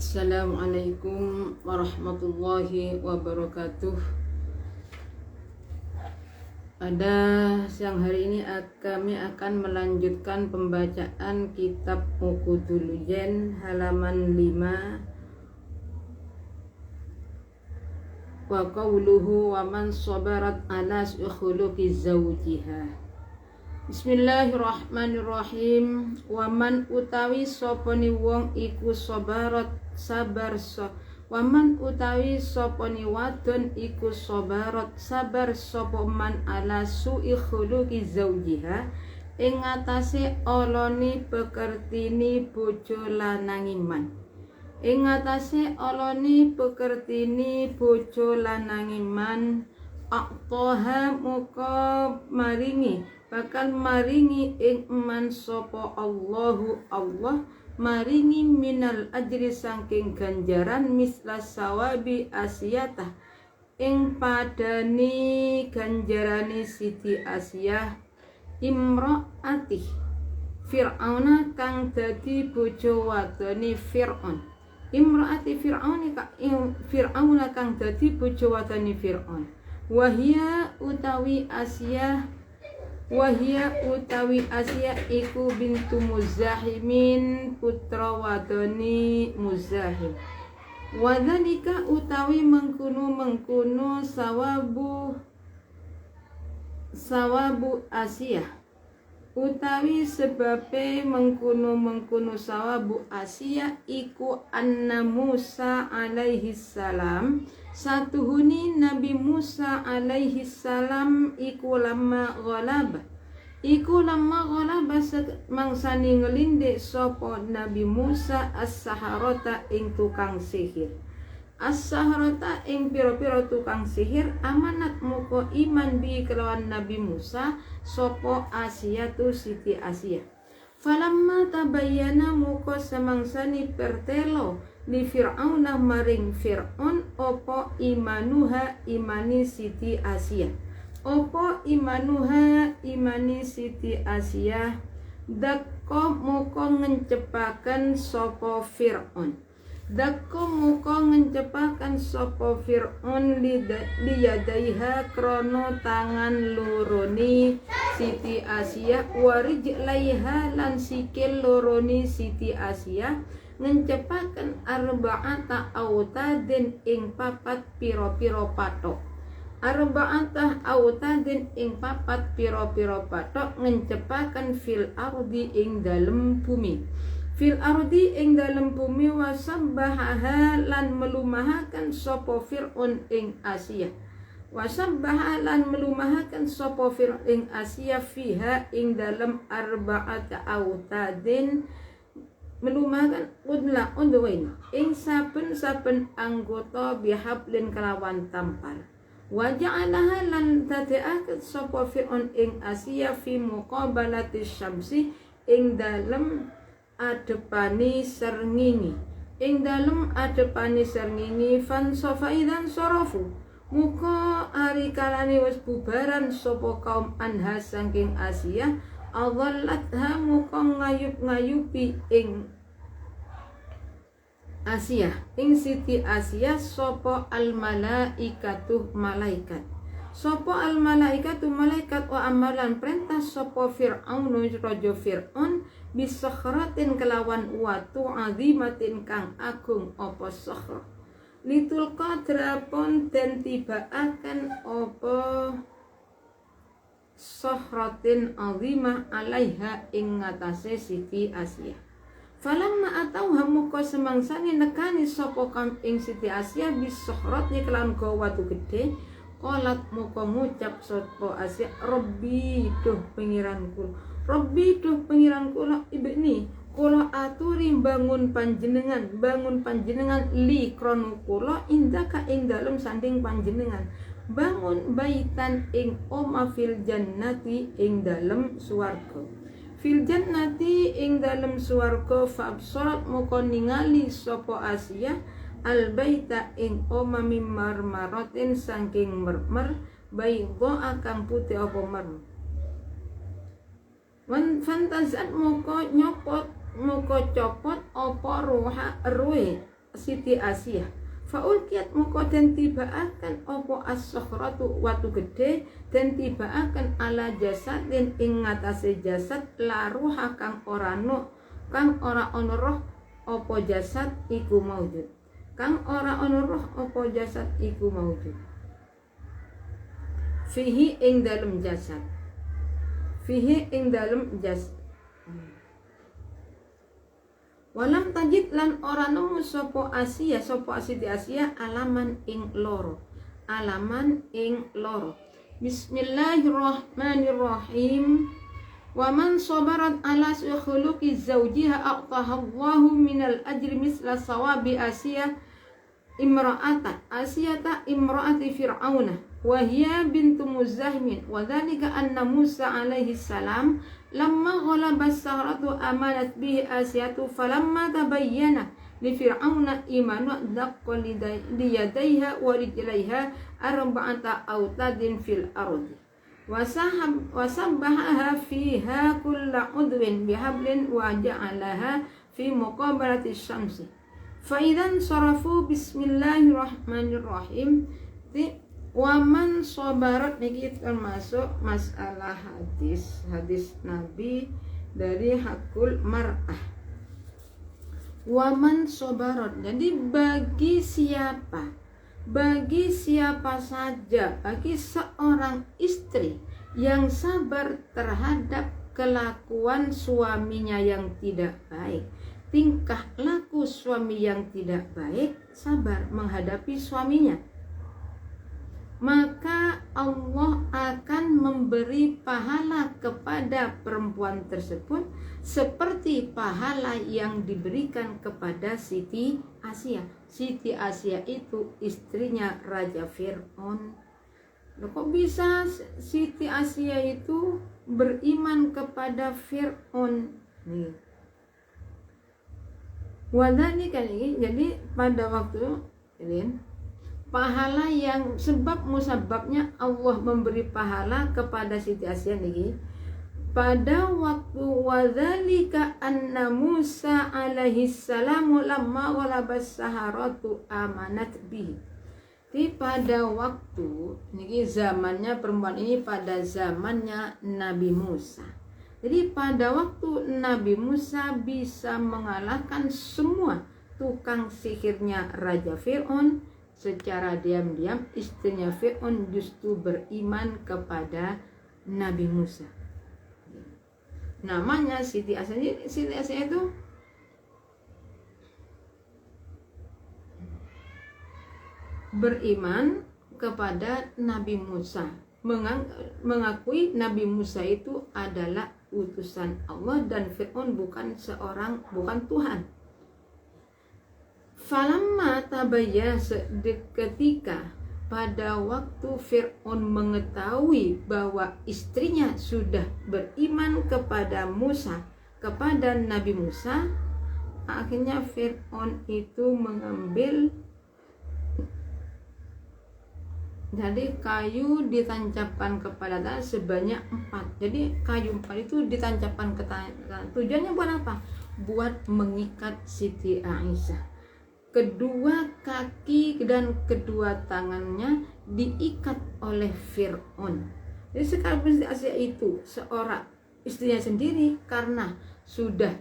Assalamualaikum warahmatullahi wabarakatuh. Pada siang hari ini kami akan melanjutkan pembacaan kitab Uqudul Jen halaman 5 wa qawluhu wa man sabarat ala khuluqi zawjiha. Bismillahirrahmanirrahim. Waman utawi soponi wong iku sabarat sabar waman utawi soponi wadon iku sabarat sabar sopoman ala su'i khuluqi zawjiha ing atase oloni pekertini bojo lanangiman ing atase oloni pekertini bojo lanangiman aqtaha muka maringi bakal maringi ing man sapa Allahu Allah maringi minal ajri saking ganjaran misla sawabi asiyatah ing padani ganjarani Siti Asiyah imraati Fir'auna kang dadi bojo wadone Fir'aun imraati Fir'auna kang dadi bojo wadone Fir'aun wahia utawi Asiyah iku bintu Muzahimin putra wadoni Muzahim. Wadhalika utawi mengkuno sawabu Asiyah utawi sebabe mengkuno sawabu Asiyah iku anna Musa alaihi salam satuhuni Nabi Musa alaihi salam iku lama ghalaba mangsani ngelindek sapa Nabi Musa as-saharata ing tukang sihir as-saharata ing pira-pira tukang sihir amanat muka iman bi kelawan Nabi Musa sapa Asiyatu Siti Asiyah falamma tabayyana muka semangsani pertelo li Fir'auna maring Fir'aun opo imanuha imani Siti Asiyah dakko muka ngencepaken sopo Fir'aun liyadaiha krono tangan loroni Siti Asiyah warijlaiha lan sikil loroni Siti Asiyah ngencepaken arba'ata autadin ing papat piro-piro patok ngencepaken fil ardi ing dalem bumi wasabbaha lan melumahaken sapa Fir'aun ing Asiyah fiha ing dalem arba'ata autadin melumahaken udla unduwain ing saben-saben anggota bihablin kelawan tampar waja'alaha lan dadekaken sapa Fir'aun ing Asiyah fi muqabalati syamsi ing dalem adepani srengenge fan sofaidan sorofu muka ari kalane wis bubaran sapa kaum anha saking Asiyah adhallatha muka ngayup-ngayupi ing Asiyah ing Siti Asiyah sapa al malaikatu malaikat wa amalan perintah sapa Fir'aun raja Fir'aun bisakhratin kelawan watu azimatin kang agung apa sakhrah litul qadrapun den tibaaken apa sakhratin azimah alaiha ing ngatasé Siti Asiyah falamma atauha muka semangsane nekani sapa kam ing Siti Asiyah bisakhratni kelawan watu gede qalat muka ngucap sapa Asiyah Rabbi duh pengiranku ibni kula aturi bangun panjenengan li krono kula indaka ing dalem sanding panjenengan bangun baitan ing oma fil jannati ing dalem swarga fabsarat muka ningali sapa Asiyah al baita ing oma mimar marotin saking mermer baydha akang putih apa mermer fantazat muka copot apa ruhe Siti Asia. Faulkiyat muka den tibaaken opo as-sakhratu watu gede den tibaaken ala jasadin ing ngatasé jasad laruha kang ora ana roh opo jasad iku maujud. Kang ora ana roh opo jasad iku maujud. Fihi ing dalem jasad. Fihi ing dalem jasad. Walam tajid lan ora nemu sapa Siti Asia alaman ing loro. Bismillahirrahmanirrahim. Wa man sabarat ala khuluqi zawjiha aqtaha Allahu minal ajri misla sawabi Asiyata imraati Fir'auna wa hiya bintu Muzahmin wa dhalika anna Musa alaihi salam lamma ghalaba as-sahratu amanat bihi Asiyatu falamma tabayyana li Fir'auna imanu daqqa liyadaiha wa rijlaiha arba'ata awtadin fil ardi wa sabbahaha fiha kulla udwin bihablin wa ja'alaha fi muqabalati syamsi Faidan sarafu bismillahirrahmanirrahim. Waman sobarat niki termasuk masalah hadis Nabi dari hakul mar'ah. Waman sobarat, jadi bagi siapa saja, bagi seorang istri yang sabar terhadap kelakuan suaminya yang tidak baik, tingkah laku suami yang tidak baik, sabar menghadapi suaminya, maka Allah akan memberi pahala kepada perempuan tersebut seperti pahala yang diberikan kepada Siti Asia. Siti Asia itu istrinya Raja Fir'aun. Kok bisa Siti Asia itu beriman kepada Fir'aun? Nih. Wadani kan ini, jadi pada waktu ini pahala yang sebab musababnya Allah memberi pahala kepada Siti Asia nih. Pada waktu wadzalika anna Musa alaihi salamu lamma walabas saharatu amanat bihi. Di pada waktu ini zamannya perempuan ini pada zamannya Nabi Musa. Jadi pada waktu Nabi Musa bisa mengalahkan semua tukang sihirnya Raja Fir'aun, secara diam-diam istrinya Fir'aun justru beriman kepada Nabi Musa. Namanya Siti Asia. Siti Asia itu beriman kepada Nabi Musa, mengakui Nabi Musa itu adalah utusan Allah dan Fir'aun bukan Tuhan. Falamma tabayyana, ketika pada waktu Fir'aun mengetahui bahwa istrinya sudah beriman kepada Musa, kepada Nabi Musa, akhirnya Fir'aun itu mengambil jadi kayu ditancapkan kepada tanah sebanyak 4. Jadi kayu 4 itu ditancapkan ke tanah. Tujuannya buat apa? Buat mengikat Siti Aisyah. Kedua kaki dan kedua tangannya diikat oleh Fir'aun. Jadi sekalipun Siti Aisyah itu seorang istrinya sendiri, karena sudah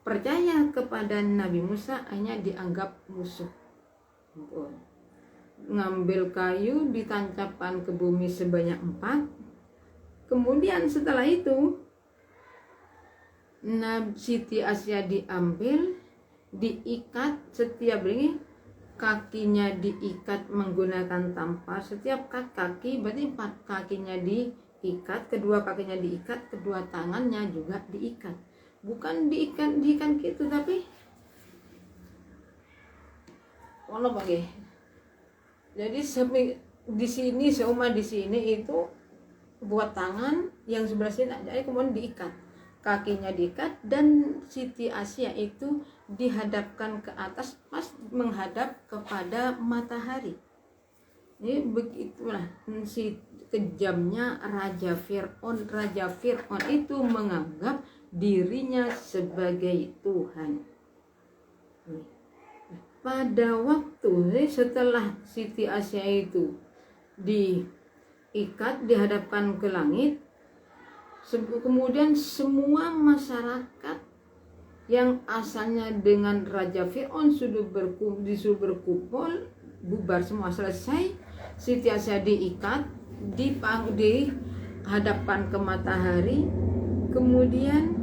percaya kepada Nabi Musa, hanya dianggap musuh. Ngambil kayu ditancapkan ke bumi sebanyak 4. Kemudian setelah itu Siti Asia diambil, diikat setiap ini, kakinya diikat menggunakan tampar. Setiap kaki berarti 4 kakinya diikat, kedua kakinya diikat, kedua tangannya juga diikat. Bukan diikat gitu, tapi ono pakai. Jadi di sini seumah di sini itu buat tangan yang sebelah sini, jadi kemudian diikat, kakinya diikat, dan Siti Asia itu dihadapkan ke atas pas menghadap kepada matahari. Jadi begitulah si kejamnya Raja Fir'aun. Raja Fir'aun itu menganggap dirinya sebagai Tuhan. pada waktu setelah Siti Asya itu diikat, dihadapkan ke langit, kemudian semua masyarakat yang asalnya dengan Raja Fir'aun disuruh berkumpul, bubar semua, selesai. Siti Asya diikat, dihadapkan ke matahari, kemudian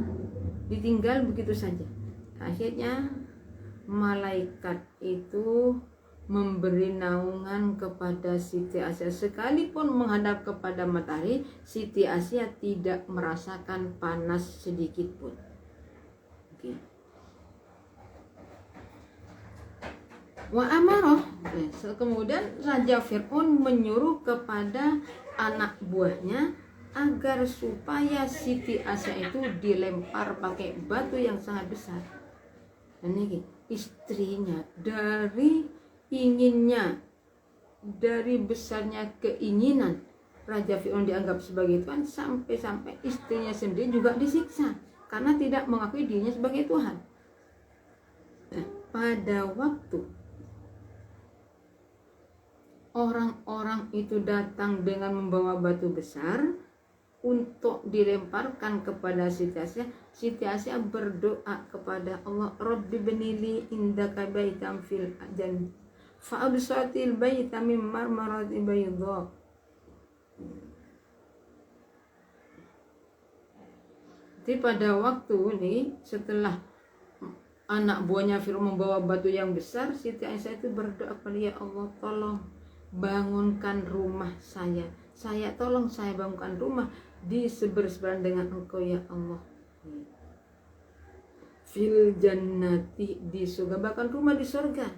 ditinggal begitu saja. Akhirnya malaikat itu memberi naungan kepada Siti Asya. Sekalipun menghadap kepada matahari, Siti Asya tidak merasakan panas sedikit pun. Wa amarah, kemudian Raja Fir'aun menyuruh kepada anak buahnya agar supaya Siti Asya itu dilempar pakai batu yang sangat besar. Dan ini istrinya, dari inginnya, dari besarnya keinginan Raja Fir'aun dianggap sebagai Tuhan, sampai-sampai istrinya sendiri juga disiksa karena tidak mengakui dirinya sebagai Tuhan. Nah, pada waktu orang-orang itu datang dengan membawa batu besar untuk dilemparkan kepada Siti Asya berdoa kepada Allah, Rabbi benili indaka baitam fil jannah fa'absatil baita min marmarati bayda. Jadi pada waktu ini, setelah anak buahnya Fir'aun membawa batu yang besar, Siti Asya itu berdoa kepada, ya Allah, tolong bangunkan rumah saya tolong saya bangunkan rumah di sebelah dengan Engkau ya Allah, fil jannati, di surga, bahkan rumah di surga.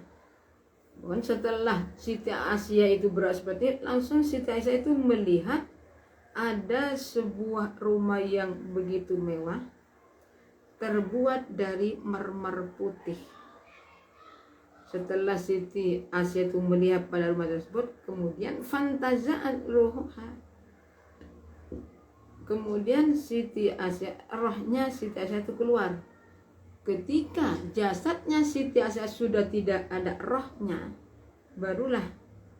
Bukan setelah Siti Asya itu berdoa seperti itu, langsung Siti Asya itu melihat ada sebuah rumah yang begitu mewah, terbuat dari marmer putih. Setelah Siti Asya itu melihat pada rumah tersebut, kemudian fantaza'at ruhuha, kemudian rohnya Siti Asya itu keluar. Ketika jasadnya Siti Asya sudah tidak ada rohnya, barulah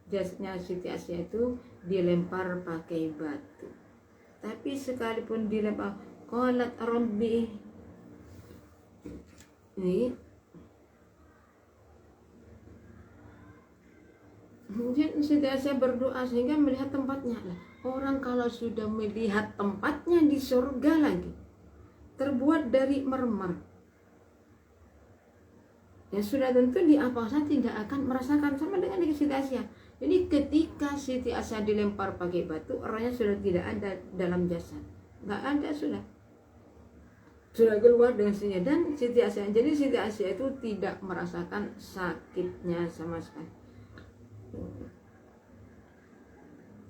jasadnya Siti Asya itu dilempar pakai batu. Tapi sekalipun dilempar, qalat rabbi, ini kemudian Siti Asya berdoa sehingga melihat tempatnya. Orang kalau sudah melihat tempatnya di surga lagi, terbuat dari mermer, ya sudah tentu di apa saja tidak akan merasakan, sama dengan Siti Asya. Jadi ketika Siti Asya dilempar pakai batu, orangnya sudah tidak ada dalam jasad, nggak ada, sudah keluar dengan sendirinya. Dan Siti Asya, jadi Siti Asya itu tidak merasakan sakitnya sama sekali.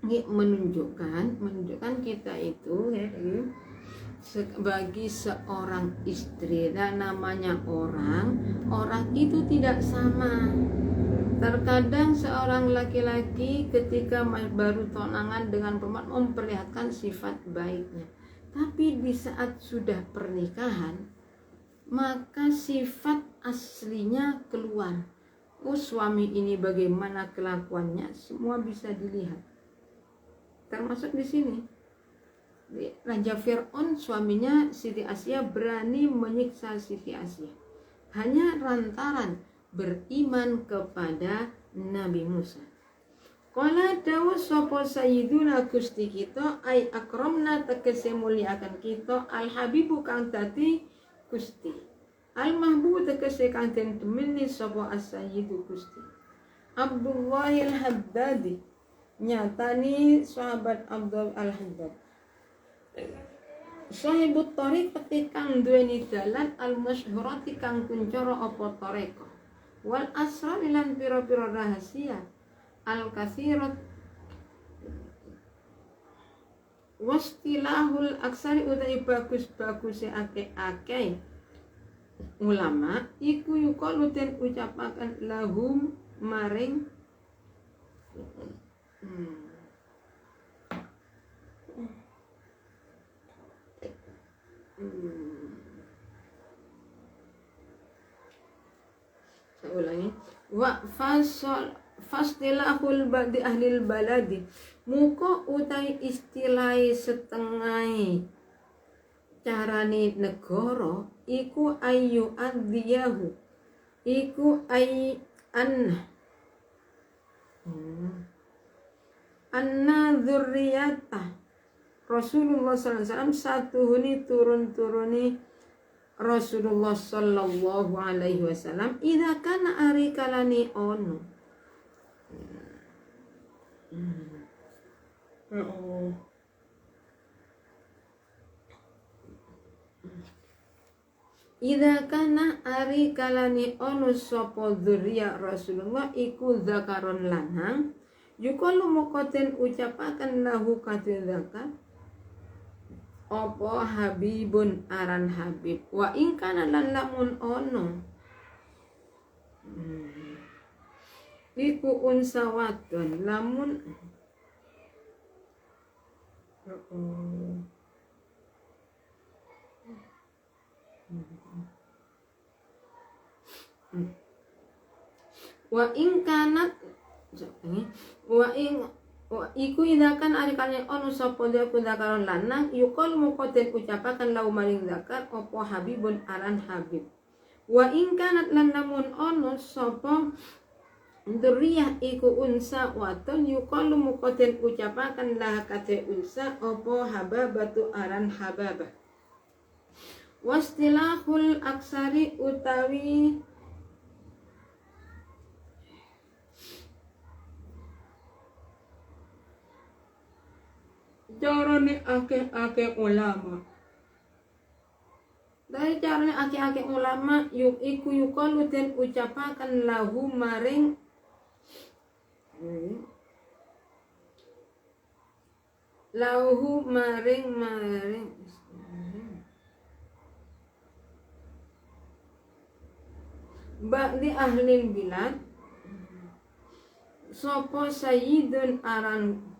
Ini menunjukkan kita itu ya, bagi seorang istri, dan namanya orang itu tidak sama. Terkadang seorang laki-laki ketika baru tunangan dengan perempuan memperlihatkan sifat baiknya, tapi di saat sudah pernikahan maka sifat aslinya keluar. Oh, suami ini bagaimana kelakuannya, semua bisa dilihat. Termasuk di sini Raja Fir'aun, suaminya Siti Asya, berani menyiksa Siti Asya hanya lantaran beriman kepada Nabi Musa. Qala dawu sapa sayyiduna Gusti kita, ai akramna tegese muliakan kita, al habibu kang dadi Gusti, al mahbub tegese kang den temeni sapa as-sayyidu Gusti. Abdullah al-Haddadi, nyatani sahabat Abdul al-Haddad, sahibut tariq kang duweni dalan al-masyhurati kang kuncara apa tareqa, wal asrar lan pira-pira rahasia al-kathirat, wastilahul aksari utai bagus-baguse akeh-akeh ulama iku yukalu den ucapaken lahum maring ulangi. Wa fastilahul ba'di ahlil baladi muko utai istilai setengah carane negara iku ayu adhiyahu iku anna dzurriyyata Rasulullah sallallahu alaihi wasallam satuhuni turun-turuni Rasulullah sallallahu alaihi wasallam idza kana ari kalani ono. Idza kana ari kalani ono sapa dzurriyyah Rasulullah iku zakaron lanang yukalu muqatin ucapaken lahu kate zakat apa habibun aran habib wa ing kana lan lamun ono iku unsa wadon lamun wa ing kanat iku idakan ari kalian ono sapa dia kudakaron lanang yukol muqatin ucapaken lau maring zakar apa habibun aran habib wa ing kanat lan namun ono sapa dzurriyyah iku unsa wadon yukol muqatin ucapaken lah kate unsa apa hababatu aran hababah wastilahul aksari utawi carane akeh-akeh ulama. Dari carane akeh-akeh ulama iku yukalu den ucapaken lahu maring ba'di ahlil bilad sapa sayyidun aran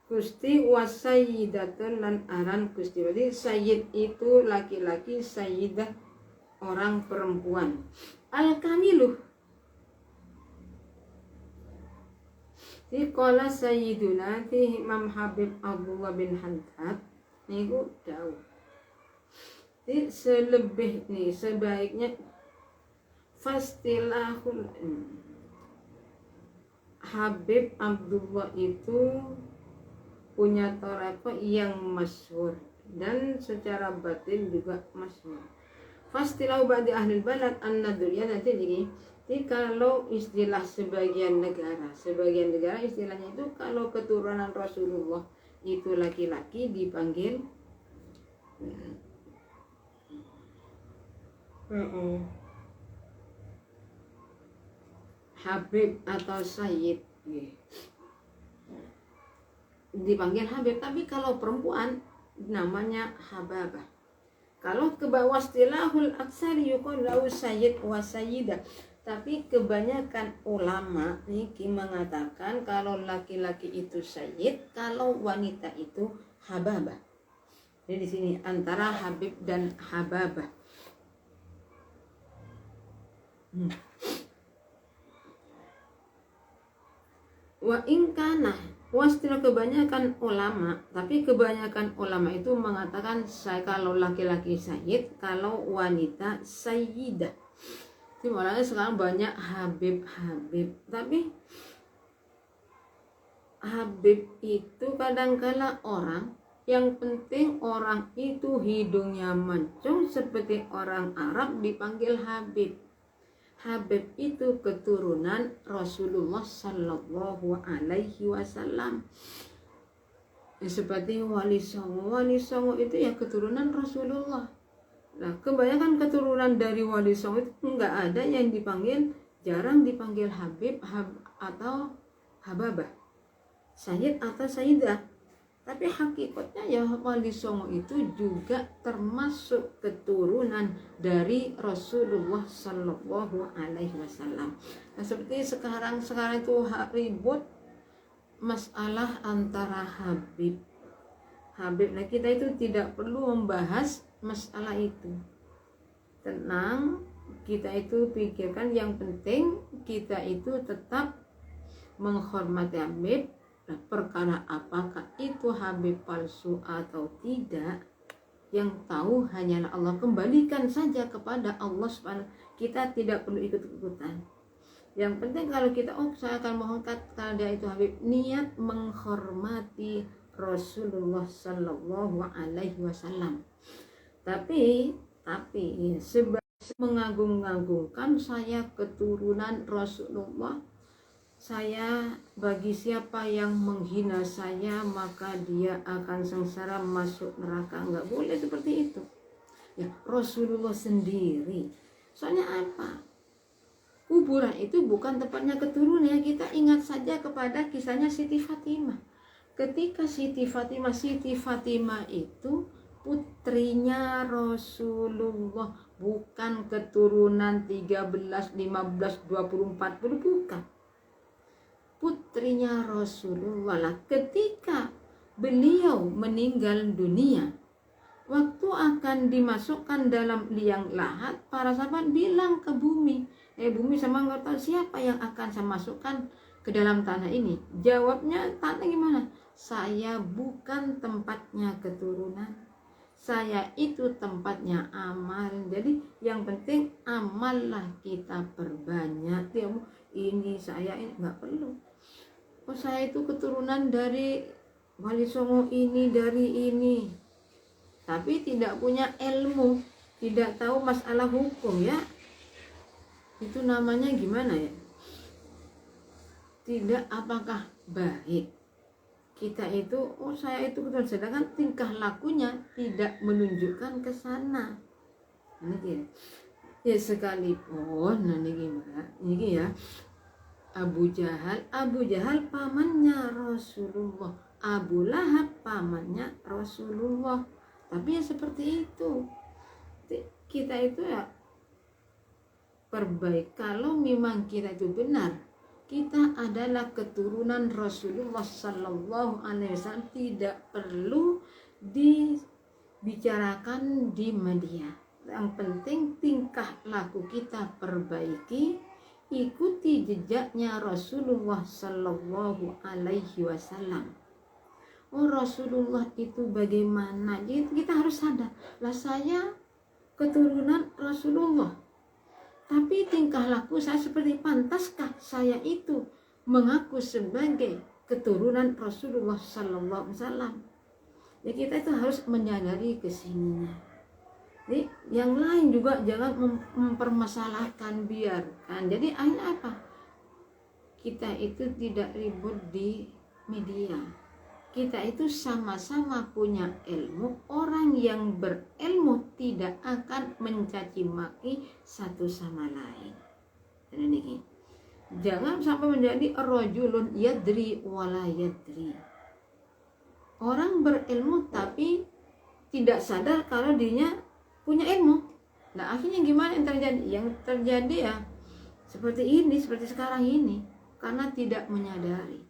Gusti wa sayyidatun lan aran Gusti. Jadi sayyid itu laki-laki, sayyidah orang perempuan. Al-kamiluh. Di qala sayyiduna di Imam Habib Abdullah bin Haddad niku dawuh. Di selebih nih sebaiknya fastilahul Habib Abdullah itu punya toreko yang masyhur dan secara batin juga masyhur. Fastilau ba'di ahli balad an-naduriyah nanti jadi kalau istilah sebagian negara istilahnya itu kalau keturunan Rasulullah itu laki-laki dipanggil Habib atau Sayyid dipanggil Habib, tapi kalau perempuan namanya Hababah. Kalau ke bawah istilahul aksari yuqalu lahu sayyid wa sayyidah. Tapi kebanyakan ulama niki mengatakan kalau laki-laki itu sayyid, kalau wanita itu Hababah. Jadi di sini antara Habib dan Hababah. Wa in kana wastilah kebanyakan ulama, tapi kebanyakan ulama itu mengatakan kalau laki-laki sayyid, kalau wanita sayyidah. Jadi makanya sekarang banyak Habib, tapi Habib itu kadang-kala orang yang penting orang itu hidungnya mancung seperti orang Arab dipanggil Habib. Habib itu keturunan Rasulullah sallallahu alaihi wasallam. Seperti Wali Songo itu ya keturunan Rasulullah. Nah, kebanyakan keturunan dari Wali Songo itu enggak ada yang dipanggil, jarang dipanggil Habib atau Hababah, Sayyid atau Sayyidah. Tapi hakikatnya ya Wali Songo itu juga termasuk keturunan dari Rasulullah Sallallahu Alaihi Wasallam. Nah, seperti sekarang itu ribut masalah antara Habib. Nah kita itu tidak perlu membahas masalah itu. Tenang, kita itu pikirkan, yang penting kita itu tetap menghormati Habib. Nah, perkara apakah itu Habib palsu atau tidak, yang tahu hanyalah Allah. Kembalikan saja kepada Allah Subhanahu. Kita tidak perlu ikut-ikutan. Yang penting kalau kita saya akan mengangkat kalau dia itu Habib, niat menghormati Rasulullah Sallallahu Alaihi Wasallam. Tapi sebagai mengagung-agungkan saya keturunan Rasulullah, saya bagi siapa yang menghina saya maka dia akan sengsara masuk neraka. Enggak boleh seperti itu. Ya, Rasulullah sendiri. Soalnya apa? Kuburan itu bukan tempatnya keturunan. Kita ingat saja kepada kisahnya Siti Fatimah. Ketika Siti Fatimah itu putrinya Rasulullah, bukan keturunan 13, 15, 20, 40, bukan. Putrinya Rasulullah lah. Ketika beliau meninggal dunia, waktu akan dimasukkan dalam liang lahat, para sahabat bilang ke bumi, bumi sama nggak tahu siapa yang akan saya masukkan ke dalam tanah ini. Jawabnya, tanah gimana? Saya bukan tempatnya keturunan, saya itu tempatnya amal. Jadi yang penting amallah kita perbanyak. Ini saya ini nggak perlu. Oh, saya itu keturunan dari Wali Songo ini, dari ini, tapi tidak punya ilmu, tidak tahu masalah hukum, ya itu namanya gimana ya? Tidak apakah baik kita itu, oh saya itu keturunan, sedangkan tingkah lakunya tidak menunjukkan ke sana. Ini ya sekalipun, nah ini gimana? Ini ya Abu Jahal pamannya Rasulullah, Abu Lahab pamannya Rasulullah. Tapi ya seperti itu. Kita itu ya perbaik. Kalau memang kita itu benar, kita adalah keturunan Rasulullah Sallallahu Alaihi Wasallam, tidak perlu dibicarakan di media. Yang penting tingkah laku kita perbaiki, ikuti jejaknya Rasulullah Sallallahu Alaihi Wasallam. Oh, Rasulullah itu bagaimana? Jadi kita harus sadar, lah saya keturunan Rasulullah, tapi tingkah laku saya seperti, pantaskah saya itu mengaku sebagai keturunan Rasulullah Sallallahu Alaihi Wasallam? Ya, kita itu harus menyadari kesininya. Jadi yang lain juga jangan mempermasalahkan, biarkan. Jadi akhirnya apa? Kita itu tidak ribut di media. Kita itu sama-sama punya ilmu. Orang yang berilmu tidak akan mencaci maki satu sama lain. Dan ini jangan sampai menjadi rajulun yadri wala yadri. Orang berilmu tapi tidak sadar kalau dirinya punya ilmu. Nah, akhirnya gimana yang terjadi? Yang terjadi ya seperti ini, seperti sekarang ini, karena tidak menyadari.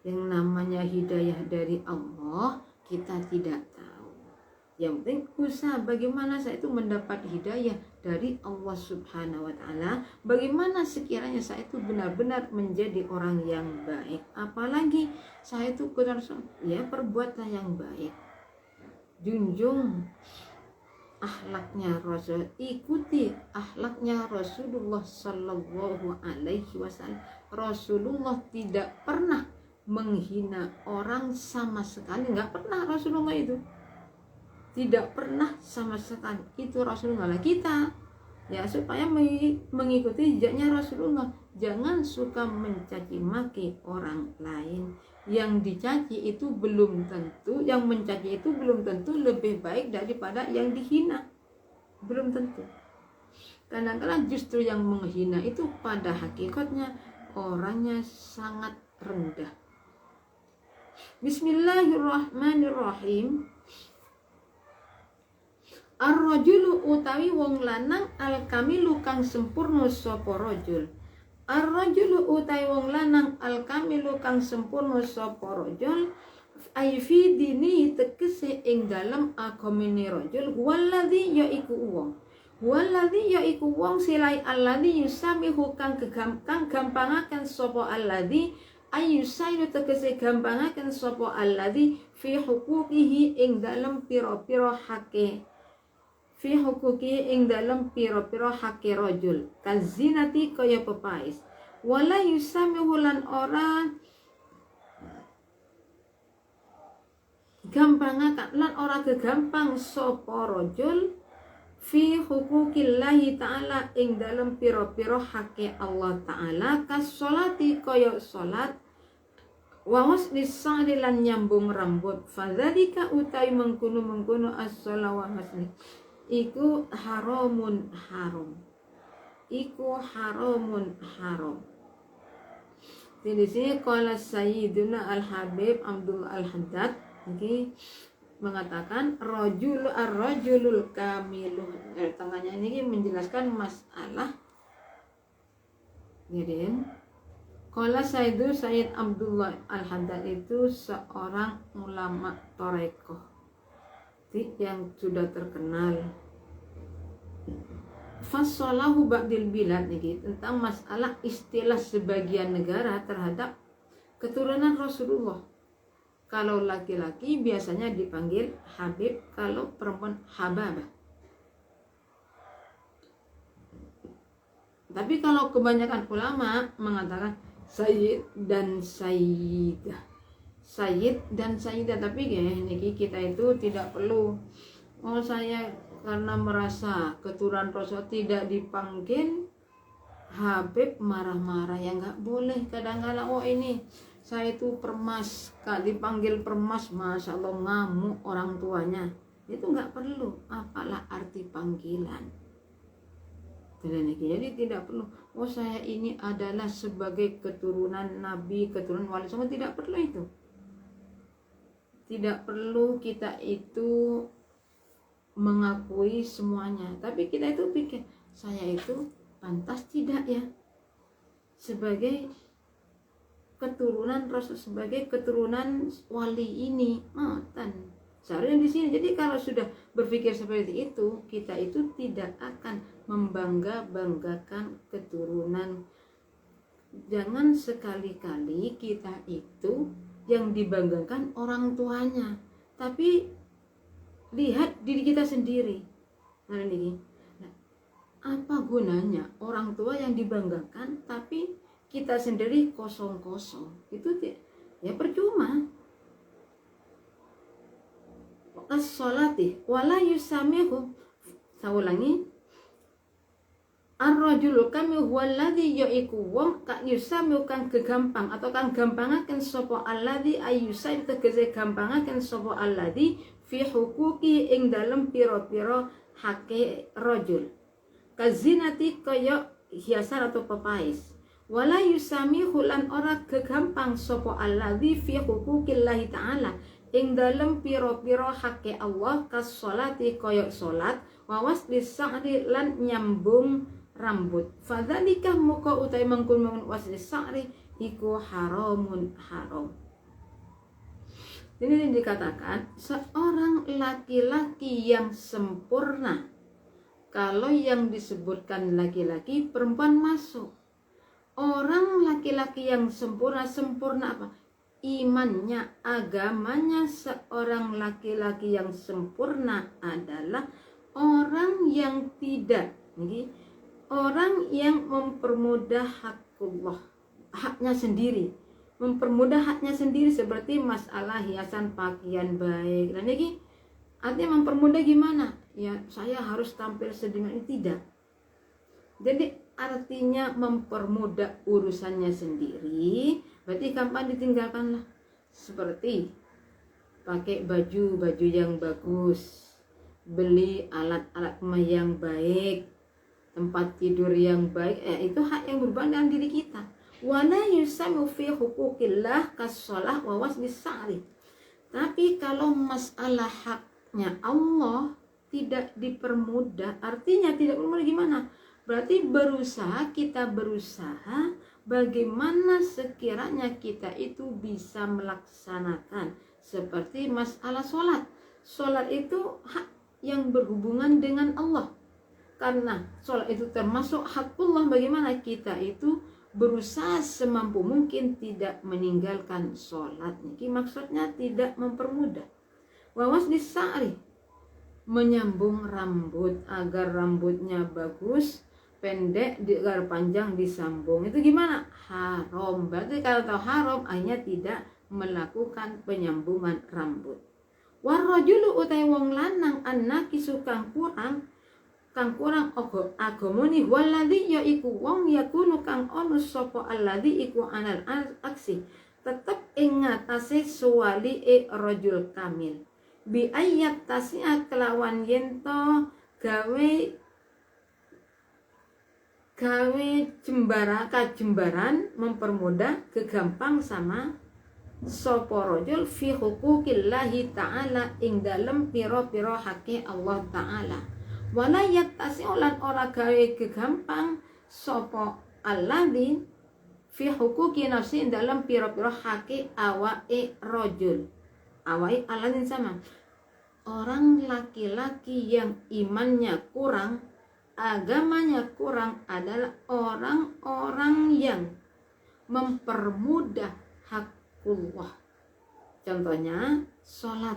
Yang namanya hidayah dari Allah kita tidak tahu. Yang penting usaha bagaimana saya itu mendapat hidayah dari Allah Subhanahu wa Ta'ala. Bagaimana sekiranya saya itu benar-benar menjadi orang yang baik. Apalagi saya itu ya perbuatan yang baik. Junjung akhlaknya Rasul, ikuti akhlaknya Rasulullah Sallallahu Alaihi Wasallam. Rasulullah tidak pernah menghina orang sama sekali, nggak pernah. Rasulullah itu tidak pernah sama sekali. Itu Rasulullah. Kita ya supaya mengikuti jejaknya Rasulullah, jangan suka mencaci maki orang lain. Yang dicaci itu belum tentu, yang mencaci itu belum tentu lebih baik daripada yang dihina, belum tentu. Kadang-kadang justru yang menghina itu pada hakikatnya orangnya sangat rendah. Bismillahirrahmanirrahim. Ar-rajulu utawi wong lanang al-kamilu kang sempurna sapa rajul. Ar-rajulu utawi wong lanang al-kamilu kang sempurna sapa rajul, ai fi dini tegese ing dalem agamane rajul, waladzi yaiku wong Waladhi yaiku wong silai alladhi yusamihu kang gampangaken sapa alladhi ayusaidu tegese gampangaken sapa alladhi fi huquqihi ing dalem pira-pira hake fi huquqihi ing dalem pira-pira hake rajul kazinati kaya pepais wala yusamihu lan ora gampangaken lan ora kegampang sapa rajul fi huquqillahi ta'ala ing dalam piro-piro hake Allah ta'ala kas sholati koyok sholat wawas disa'di lan nyambung rambut fadzalika utai mengkunu as-sholat wa hasni iku haramun haram di sini qala sayyiduna al-habib Abdul al-Haddad ini mengatakan ar-rajulul kamilun. Tengahnya ini menjelaskan masalah. Jadi, qala Sayyid Abdullah Al-Haddad itu seorang ulama torekoh yang sudah terkenal. Fassalahu ba'dil bilad nih tentang masalah istilah sebagian negara terhadap keturunan Rasulullah. Kalau laki-laki biasanya dipanggil Habib, kalau perempuan Hababah. Tapi kalau kebanyakan ulama mengatakan Sayyid dan Sayyidah. Sayyid dan Sayyidah, tapi niki kita itu tidak perlu. Oh saya karena merasa keturunan Rasul tidak dipanggil Habib marah-marah ya nggak boleh. Kadang-kadang oh ini saya itu permas, kak dipanggil permas, masya Allah ngamuk orang tuanya. Itu nggak perlu, apalah arti panggilan. Jadi tidak perlu. Oh saya ini adalah sebagai keturunan Nabi, keturunan wali songo, tidak perlu itu. Tidak perlu kita itu mengakui semuanya. Tapi kita itu pikir saya itu pantas tidak ya sebagai keturunan Rasul, sebagai keturunan wali ini seharusnya di sini. Jadi kalau sudah berpikir seperti itu, kita itu tidak akan membangga-banggakan keturunan. Jangan sekali-kali kita itu yang dibanggakan orang tuanya, tapi lihat diri kita sendiri. Nah, apa gunanya orang tua yang dibanggakan tapi kita sendiri kosong-kosong? Itu ya percuma. As-sholati wala yusamihu. Saya ulangi. Ar-rajulu kami huwaladhi yaiku wong kak yusamihu kang kegampang atau kang gampangaken sapa alladhi ayyusai tegese gampangaken sapa alladhi fi huquqi ing dalem pira-pira hake rajul. Kazinati kaya hiasan atau pepais. Wala yusamihu lan ora kegampang sapa alladzi fi huquqillahi ta'ala ing dalem pira-pira hake Allah kas sholati kaya salat wa wasli sa'ri lan nyambung rambut. Fadzalika muka utai mengkun wasli sa'ri iku haramun haram. Ini dikatakan seorang laki-laki yang sempurna. Kalau yang disebutkan laki-laki, perempuan masuk. Orang laki-laki yang sempurna apa? Imannya, agamanya. Seorang laki-laki yang sempurna adalah orang yang tidak, orang yang mempermudah hakullah, haknya sendiri, mempermudah haknya sendiri seperti masalah hiasan pakaian baik. Dan ini artinya mempermudah gimana? Ya saya harus tampil sedemikian, tidak. Jadi artinya mempermudah urusannya sendiri, berarti kapan ditinggalkanlah. Seperti pakai baju yang bagus, beli alat-alat rumah yang baik, tempat tidur yang baik, itu hak yang berhubungan dengan diri kita. Wala yusamu fi huquqillah kas-shalah wa waslis sa'ri. Tapi kalau masalah haknya Allah tidak dipermudah, artinya tidak permudah gimana? Berarti kita berusaha bagaimana sekiranya kita itu bisa melaksanakan seperti masalah sholat. Sholat itu hak yang berhubungan dengan Allah. karena sholat itu termasuk hakullah, bagaimana kita itu berusaha semampu mungkin tidak meninggalkan sholat. Ini maksudnya tidak mempermudah. Wawas disari, menyambung rambut agar rambutnya bagus, pendek agar panjang disambung. Itu gimana? Haram. Berarti kalau tahu haram, akhirnya tidak melakukan penyambungan rambut. Warrajulu utai wong lanang annakisu kang kurang agamane waladhi yaiku wong yakunu kang ono sapa alladhi iku anal aksi tetep ing ngatasé suwali rajul kamil bi ayat tasya kelawan yento gawe jembaran mempermudah kegampang sama sapa rajul fi huquqillahi ta'ala ing dalem pira-pira hake Allah ta'ala. Wala yattasi lan ora gawe kegampang sapa alladzi fi huquqi nafsi dalam pira-pira hake awake rajul. Awake alladzi sama orang laki-laki yang imannya kurang, agamanya kurang adalah orang-orang yang mempermudah hakullah. Contohnya sholat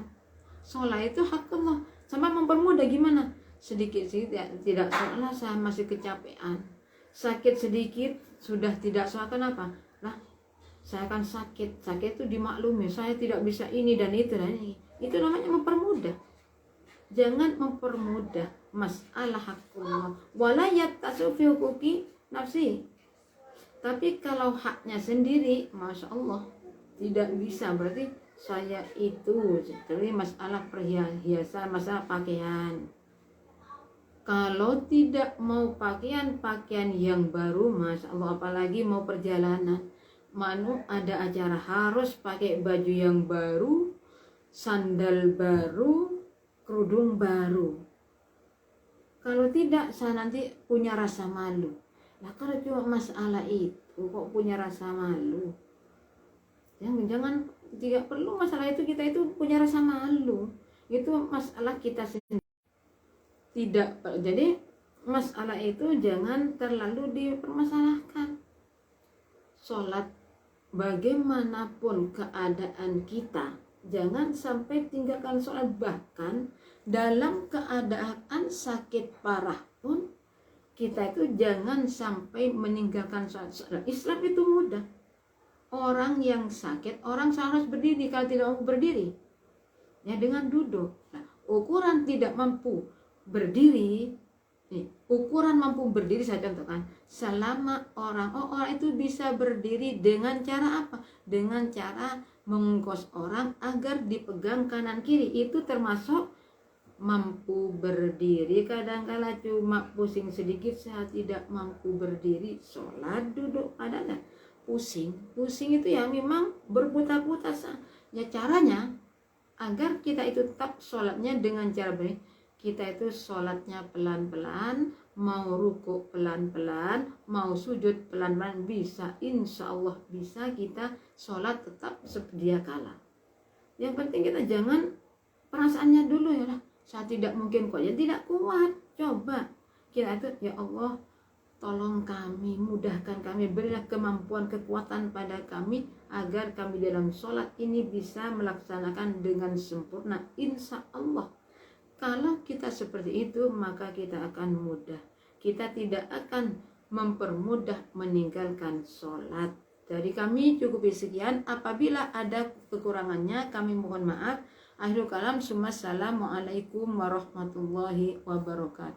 itu hakullah, sama mempermudah gimana? Sedikit tidak sholat, saya masih kecapean, sakit sedikit sudah tidak sholat. Kenapa? Lah, saya akan sakit itu dimaklumi, saya tidak bisa ini dan itu dan ini. Itu namanya mempermudah. Jangan mempermudah masalah hakullah. Wala yattasu fi huquqi nafsi. Tapi kalau haknya sendiri, masya Allah, tidak bisa. Berarti saya itu jadi masalah perhiasan, masalah pakaian. Kalau tidak mau pakaian yang baru, masya Allah, apalagi mau perjalanan, ada acara harus pakai baju yang baru, sandal baru, kerudung baru. Kalau tidak, saya nanti punya rasa malu. Nah, kalau cuma masalah itu kok punya rasa malu? Jangan tidak perlu masalah itu kita itu punya rasa malu. Itu masalah kita sendiri. Tidak, jadi masalah itu jangan terlalu dipermasalahkan. Sholat bagaimanapun keadaan kita, jangan sampai tinggalkan sholat. Bahkan dalam keadaan sakit parah pun kita itu jangan sampai meninggalkan sholat. Islam itu mudah. Orang yang sakit, orang harus berdiri. Kalau tidak mampu berdiri, ya dengan duduk. Nah, ukuran tidak mampu berdiri, ukuran mampu berdiri saya contohkan. Selama orang itu bisa berdiri dengan cara apa? Dengan cara mengungkos orang agar dipegang kanan kiri. Itu termasuk mampu berdiri. Kadang-kala cuma pusing sedikit, saya tidak mampu berdiri, sholat duduk, ada nggak? Pusing itu ya memang berputar-putar. Ya caranya agar kita itu tetap sholatnya dengan cara baik. Kita itu sholatnya pelan-pelan, mau ruku pelan-pelan, mau sujud pelan-pelan, bisa, insya Allah bisa kita sholat tetap sedia kala. Yang penting kita jangan perasaannya dulu ya lah, saya tidak mungkin kok, ya tidak kuat. Coba kita itu, ya Allah tolong kami, mudahkan kami, berilah kemampuan, kekuatan pada kami agar kami dalam sholat ini bisa melaksanakan dengan sempurna. Insya Allah kalau kita seperti itu, maka kita akan mudah. Kita tidak akan mempermudah meninggalkan sholat. Dari kami cukup sekian. Apabila ada kekurangannya, kami mohon maaf. Akhirul kalam, assalamualaikum warahmatullahi wabarakatuh.